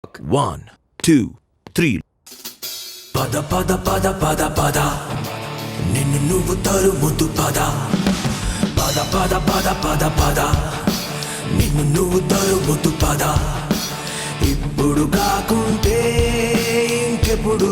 1, 2, 3. పద పద పద పద పద నిన్ను నువ్వు తరుముతు పద పద పద పద పద పద నిన్ను నువ్వు తరుముతు పద ఇప్పుడు కాకుంటే ఇంకెప్పుడు